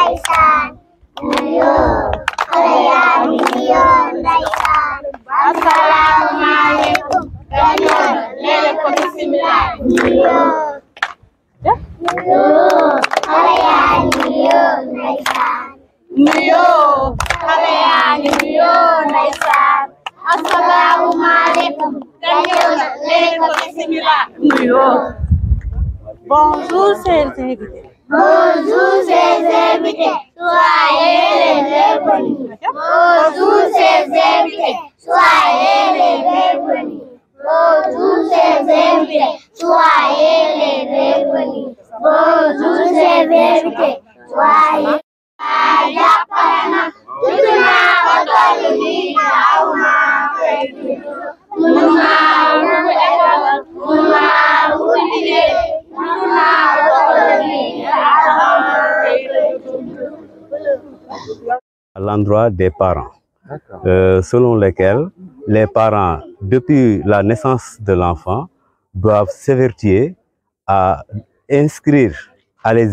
ndeysaan nuyo xale yaa ngi ci yoon ndeysaan asalaamaaleykum dañoon leen ko bismillah nuyo xale yaa ngi ci yoon ndeysaan nuyo xale yaa ngi ci yoon ndeysaan asalaamaaleykum dañoon leen ko bismillah nuyo. Bonjour, chers invités. Bonjour, chers invités. Soyez les bienvenus. Bonjour, chers invités. Soyez les bienvenus. Bonjour, chers invités. Soyez les bienvenus. Bonjour, chers invités. Soyez Ayaparana. Tutuna otoluni auma petu. Muna udile. À l'endroit des parents, selon lesquels les parents, depuis la naissance de l'enfant, doivent s'évertuer à les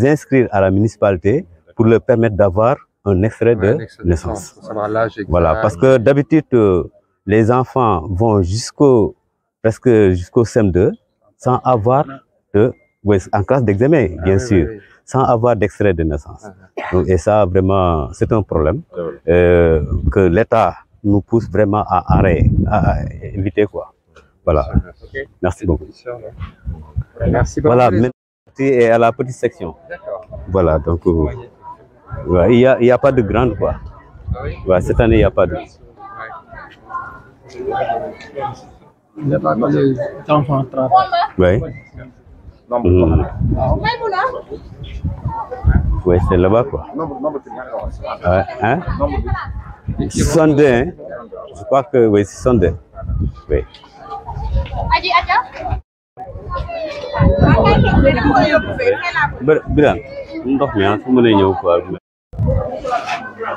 inscrire à la municipalité pour leur permettre d'avoir un extrait de naissance. Voilà, parce que d'habitude, les enfants vont presque jusqu'au CM2 sans avoir en classe d'examen, bien sûr, sans avoir d'extrait de naissance. Donc, et ça, vraiment, c'est un problème que l'État nous pousse vraiment à éviter, quoi. Voilà. Merci beaucoup. Merci beaucoup. Voilà, maintenant, et à la petite section. Voilà, donc, il n'y a pas de grande, quoi. Voilà, cette année, il n'y a pas de... Il n'y a pas d'enfants travaillent. Oui. Oui, c'est là-bas, quoi. Hein? 62, hein? Je crois que oui, 62. Oui.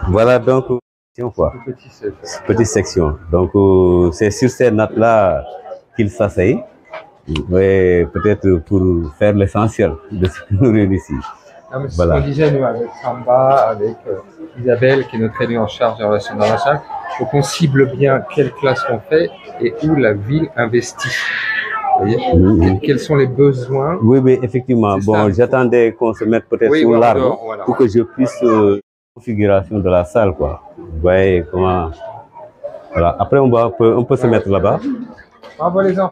Voilà donc petite section. Donc c'est sur ces notes-là qu'il s'asseye. Oui, peut-être pour faire l'essentiel de ce que nous réunissons ici. Voilà. Ce qu'on disait, nous, avec Samba, avec Isabelle, qui est notre élue en charge des relations internationales, il faut qu'on cible bien quelle classe on fait et où la ville investit. Vous voyez, quels sont les besoins? Oui, mais effectivement. Bon, j'attendais qu'on se mette peut-être sur l'arbre pour que je puisse configuration de la salle, quoi. Vous voyez comment. Voilà. Après, on peut se mettre là-bas. Bravo les enfants.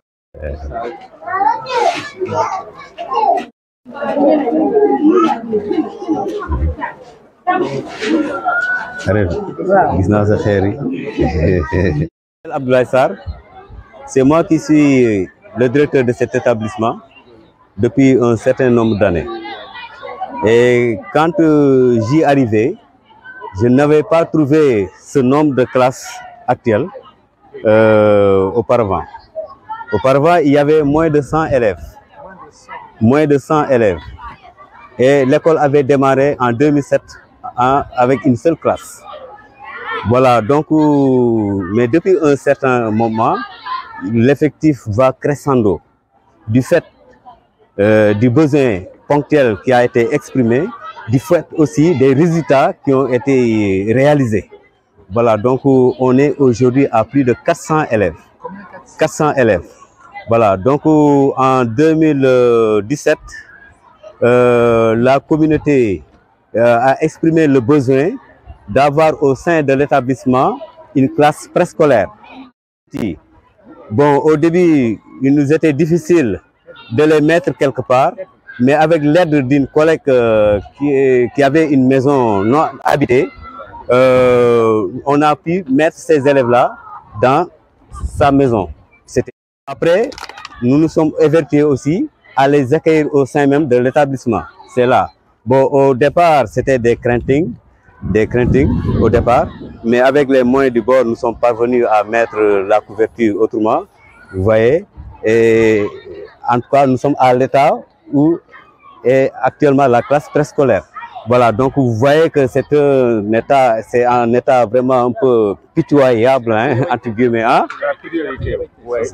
Abdoulaye Sarr, c'est moi qui suis le directeur de cet établissement depuis un certain nombre d'années. Et quand j'y arrivais, je n'avais pas trouvé ce nombre de classes actuelles auparavant. Auparavant, il y avait moins de 100 élèves. Moins de 100 élèves. Et l'école avait démarré en 2007 avec une seule classe. Voilà, donc, mais depuis un certain moment, l'effectif va crescendo du fait du besoin ponctuel qui a été exprimé, du fait aussi des résultats qui ont été réalisés. Voilà, donc on est aujourd'hui à plus de 400 élèves. 400 élèves. Voilà, donc en 2017, la communauté a exprimé le besoin d'avoir au sein de l'établissement une classe préscolaire. Bon, au début, il nous était difficile de les mettre quelque part, mais avec l'aide d'une collègue qui avait une maison non habitée, on a pu mettre ces élèves-là dans sa maison. Après, nous nous sommes évertués aussi à les accueillir au sein même de l'établissement. C'est là. Bon, au départ, c'était des craintings au départ, mais avec les moyens du bord, nous sommes parvenus à mettre la couverture autrement. Vous voyez, et en tout cas, nous sommes à l'état où est actuellement la classe préscolaire. Voilà, donc vous voyez que c'est un état vraiment un peu pitoyable, hein, entre guillemets. Hein?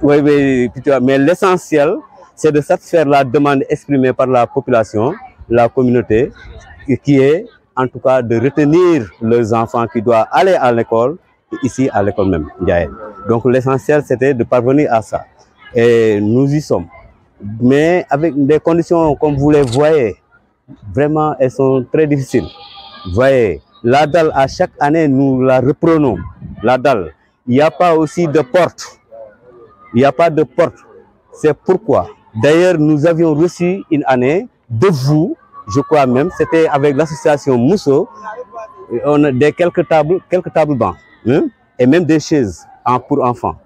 Oui, pitoyable. Mais l'essentiel, c'est de satisfaire la demande exprimée par la population, la communauté, qui est en tout cas de retenir leurs enfants qui doivent aller à l'école, ici à l'école même. Donc l'essentiel c'était de parvenir à ça. Et nous y sommes. Mais avec des conditions comme vous les voyez, vraiment elles sont très difficiles. Vous voyez, la dalle à chaque année nous la reprenons. La dalle. Il n'y a pas aussi de porte. Il n'y a pas de porte. C'est pourquoi. D'ailleurs, nous avions reçu une année de vous, je crois même, c'était avec l'association Mousso, on a quelques tables bancs, hein, et même des chaises pour enfants.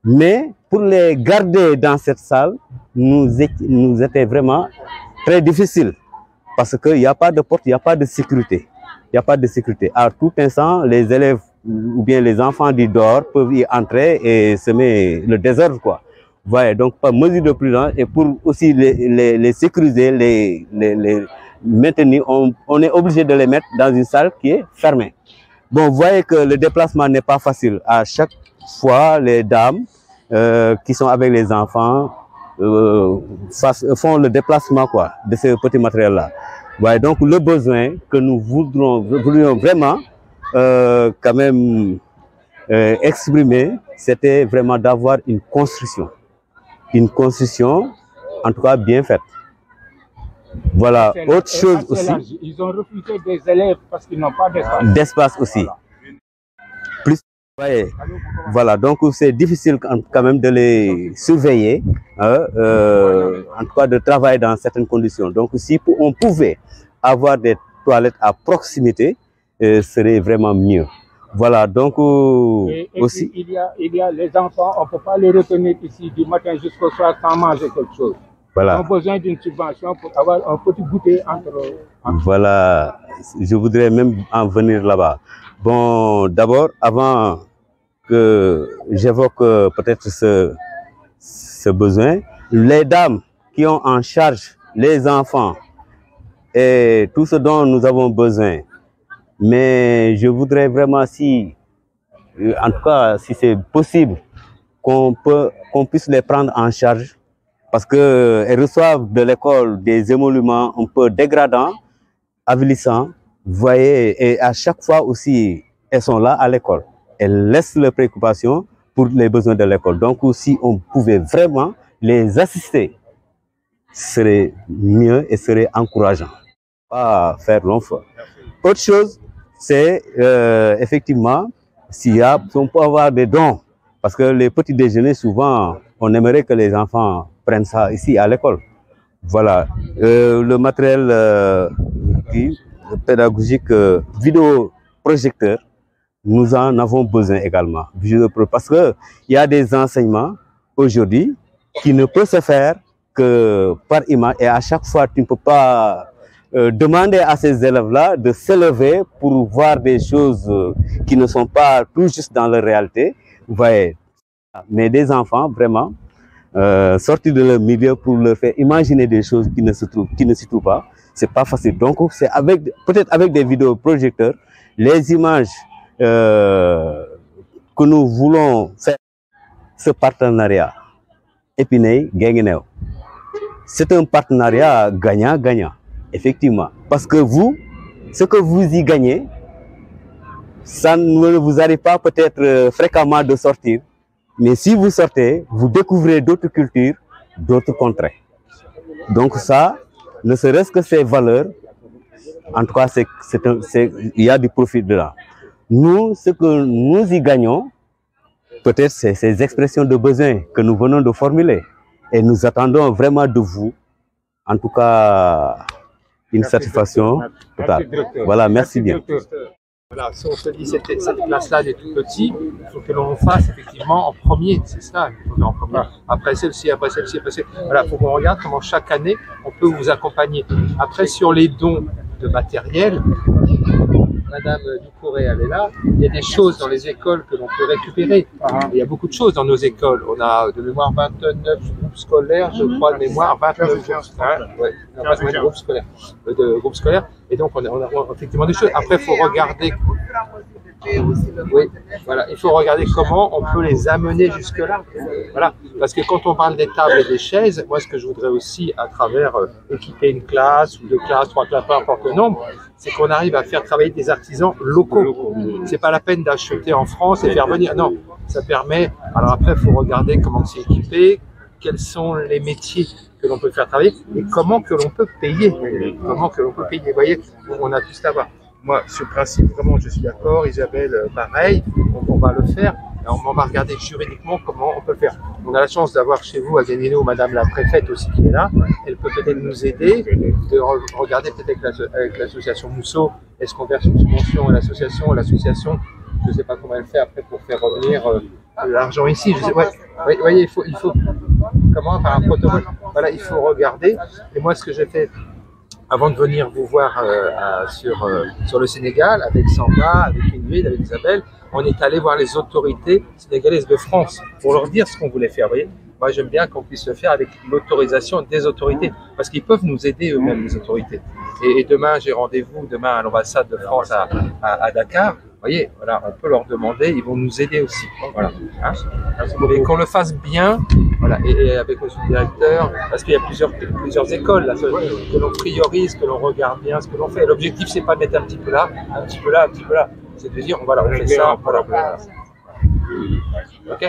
Mais pour les garder dans cette salle, nous était vraiment très difficile. Parce qu'il n'y a pas de porte, il n'y a pas de sécurité. Il n'y a pas de sécurité. À tout instant, les élèves ou bien les enfants du dehors peuvent y entrer et semer le désordre, quoi. Voilà, donc par mesure de prudence et pour aussi les sécuriser, les maintenir, on est obligé de les mettre dans une salle qui est fermée. Bon, vous voyez que le déplacement n'est pas facile. À chaque fois, les dames qui sont avec les enfants font le déplacement, quoi, de ce petit matériel-là. Ouais, donc le besoin que nous voudrions vraiment quand même exprimer, c'était vraiment d'avoir une construction en tout cas bien faite. Voilà, autre chose aussi. Ils ont refusé des élèves parce qu'ils n'ont pas d'espace. D'espace aussi. Voilà. Plus, ouais, voilà, donc c'est difficile quand même de les surveiller, en tout cas de travailler dans certaines conditions. Donc si on pouvait avoir des toilettes à proximité, serait vraiment mieux. Voilà, donc et aussi. Il y a les enfants, on ne peut pas les retenir ici du matin jusqu'au soir sans manger quelque chose. Voilà. Ils ont besoin d'une subvention pour avoir un petit goûter entre. Voilà, je voudrais même en venir là-bas. Bon, d'abord, avant que j'évoque peut-être ce besoin, les dames qui ont en charge les enfants et tout ce dont nous avons besoin. Mais je voudrais vraiment, en tout cas, si c'est possible, qu'on puisse les prendre en charge parce qu'elles reçoivent de l'école des émoluments un peu dégradants, avilissants, vous voyez, et à chaque fois aussi, elles sont là à l'école. Elles laissent leurs préoccupations pour les besoins de l'école. Donc, si on pouvait vraiment les assister, ce serait mieux et serait encourageant. Pas faire long feu. Autre chose, c'est effectivement, si on peut avoir des dons, parce que les petits déjeuners, souvent, on aimerait que les enfants prennent ça ici à l'école. Voilà, le matériel pédagogique, vidéoprojecteur, nous en avons besoin également. Parce qu'il y a des enseignements aujourd'hui qui ne peuvent se faire que par image et à chaque fois, tu ne peux pas demander à ces élèves-là de s'élever pour voir des choses qui ne sont pas tout juste dans la réalité. Vous voyez, mais des enfants, vraiment, sortir de leur milieu pour leur faire imaginer des choses qui ne s'y trouvent pas, c'est pas facile. Donc, c'est peut-être avec des vidéoprojecteurs, les images que nous voulons faire, ce partenariat, Épinay-Guinguinéo, c'est un partenariat gagnant-gagnant, effectivement. Parce que vous, ce que vous y gagnez, ça ne vous arrive pas peut-être fréquemment de sortir, mais si vous sortez, vous découvrez d'autres cultures, d'autres contrées. Donc ça, ne serait-ce que ces valeurs, en tout cas, il y a du profit dedans. Nous, ce que nous y gagnons, peut-être c'est ces expressions de besoin que nous venons de formuler. Et nous attendons vraiment de vous, en tout cas, une satisfaction totale. Voilà, merci bien. Voilà, si on se dit cette classe-là des tout petits, il faut que l'on fasse effectivement en premier, c'est ça, il faut faire en premier. Après celle-ci, après celle-ci, après celle-ci. Voilà, il faut qu'on regarde comment chaque année on peut vous accompagner. Après, sur les dons de matériel, Madame Ducouré, elle est là, il y a des choses dans les écoles que l'on peut récupérer. Il y a beaucoup de choses dans nos écoles. On a de mémoire 29 groupes scolaires, je crois de mémoire 29 groupes scolaires. Et donc on a effectivement des choses. Après, il faut regarder Oui, voilà, il faut regarder comment on peut les amener jusque-là. Voilà, parce que quand on parle des tables et des chaises, moi ce que je voudrais aussi, à travers équiper une classe ou 2 classes, 3 classes, peu importe le nombre, c'est qu'on arrive à faire travailler des artisans locaux. C'est pas la peine d'acheter en France et faire venir. Non, ça permet. Alors après, il faut regarder comment c'est équipé, quels sont les métiers que l'on peut faire travailler et comment que l'on peut payer. Comment que l'on peut payer. Vous voyez, on a tout ça à voir. Moi, sur le principe, vraiment, je suis d'accord. Isabelle, pareil, on va le faire. Alors, on va regarder juridiquement comment on peut le faire. On a la chance d'avoir chez vous à Guénino Madame la préfète aussi qui est là. Elle peut peut-être nous aider, de regarder peut-être avec l'association Mousseau, est-ce qu'on verse une subvention à l'association, je ne sais pas comment elle fait après pour faire revenir l'argent ici. Je sais, ouais, vous voyez, il faut comment, par un protocole. Voilà, il faut regarder. Et moi, ce que j'ai fait, avant de venir vous voir sur le Sénégal, avec Samba, avec Ingrid, avec Isabelle, on est allé voir les autorités sénégalaises de France pour leur dire ce qu'on voulait faire. Vous voyez, moi j'aime bien qu'on puisse le faire avec l'autorisation des autorités, parce qu'ils peuvent nous aider eux-mêmes, les autorités. Et demain, j'ai rendez-vous demain à l'ambassade de France à Dakar. Vous voyez, voilà, on peut leur demander, ils vont nous aider aussi. Voilà. Hein, et qu'on le fasse bien, voilà, et avec monsieur le directeur, parce qu'il y a plusieurs écoles là, que l'on priorise, que l'on regarde bien ce que l'on fait. L'objectif, c'est pas de mettre un petit peu là, un petit peu là, un petit peu là. C'est de dire, voilà, on fait ça, voilà. Ok.